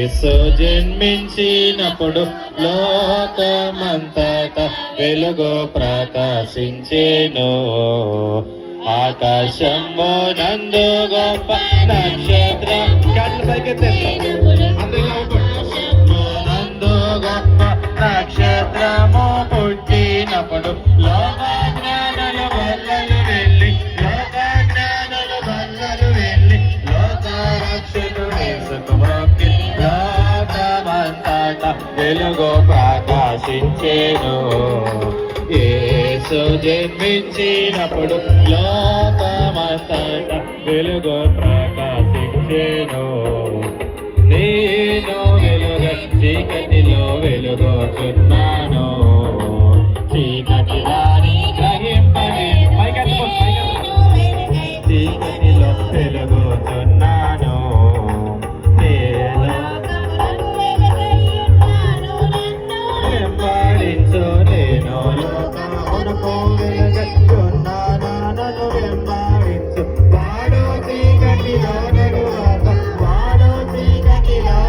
యేసు జన్మించినప్పుడు లోకమంతటా వెలుగు ప్రకాశించెను. ఆకాశము నందు గొప్ప నక్షత్రం నందు గొప్ప నక్షత్రము పుట్టినప్పుడు లోక జ్ఞానులు వల్లలు వెళ్ళి లోక రక్షకుడు యేసుకు మొక్కి లోకమంతటా వెలుగు ప్రకాశించెను. యేసు జన్మించినప్పుడు లోకమంతటా వెలుగు ప్రకాశించెను. నేను వెలుగ చీకటిలో వెలుగొస్తున్నాను. చీకటి వారి గ్రహింపని చీకటిలో వెలుగొస్తున్నాను. వెంబడించు నేను లోకమునకు వెలుగొస్తున్నాను. నన్ను వెంబడించు వాడు చీకటిలో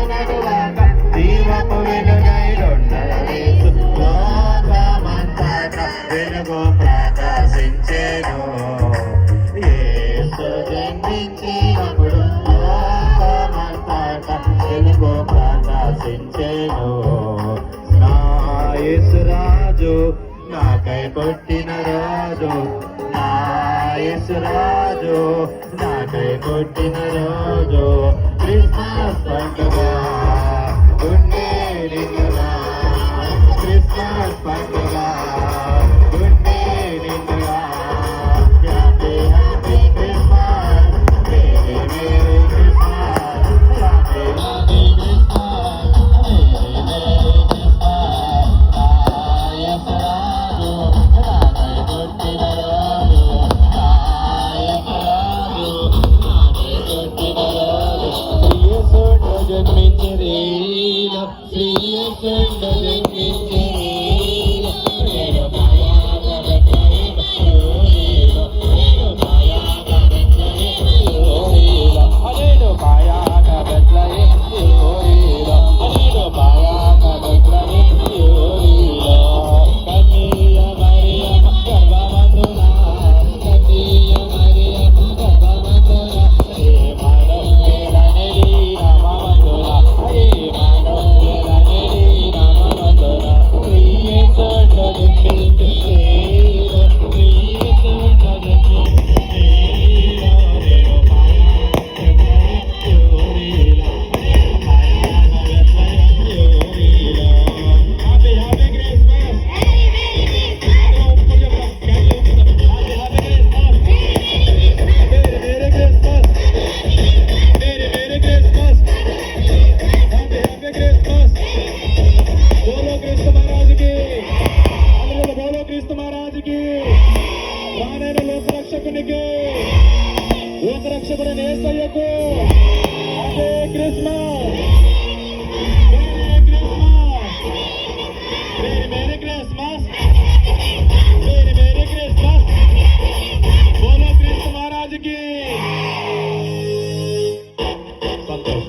నడువాక జీవపు వెలుగైరున్నయేసు లోకమంతటా వెలుగు ప్రకాశించెను. యేసు జన్మించినప్పుడు లోకమంతటా వెలుగు ప్రకాశించెను. నా యేసు రాజు నాకై పుట్టిన రోజు, నా యేసు రాజు నాకై పుట్టిన రోజు క్రిస్మస్ పండుగ క్రిస్మస్ పండుగ గుండె నిండుగా happy happy Christmas merry merry Christmas happy happy Christmas merry లోకరక్షకుడైన యేసయ్యకు happy Christmas, merry Christmas, merry merry Christmas. బోలో క్రీస్తు మహారాజుకి. సంతోషం.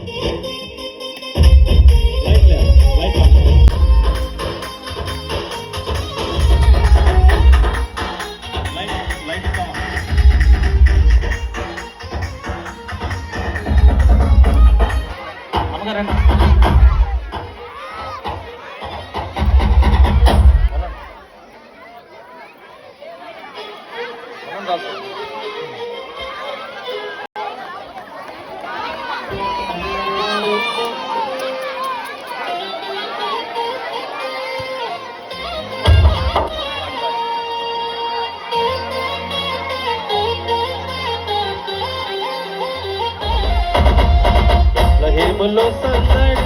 Hello, sunlight.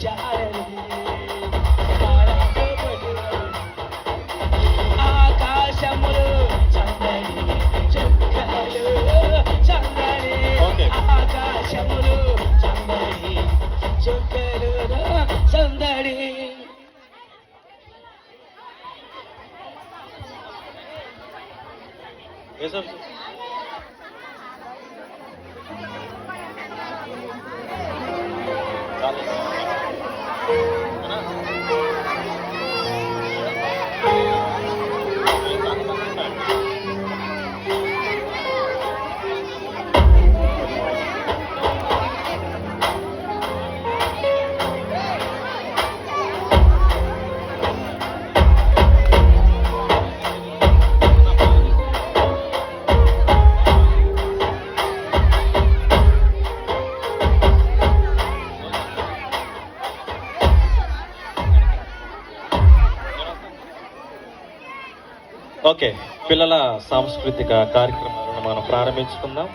జారని ఆకాశములు చందని చుక్కలు చందని Okay. ఆకాశములు చందని చుక్కలు చందడి. Yes, sir. ఓకే, పిల్లల సాంస్కృతిక కార్యక్రమాలను మనం ప్రారంభించుకుందాం.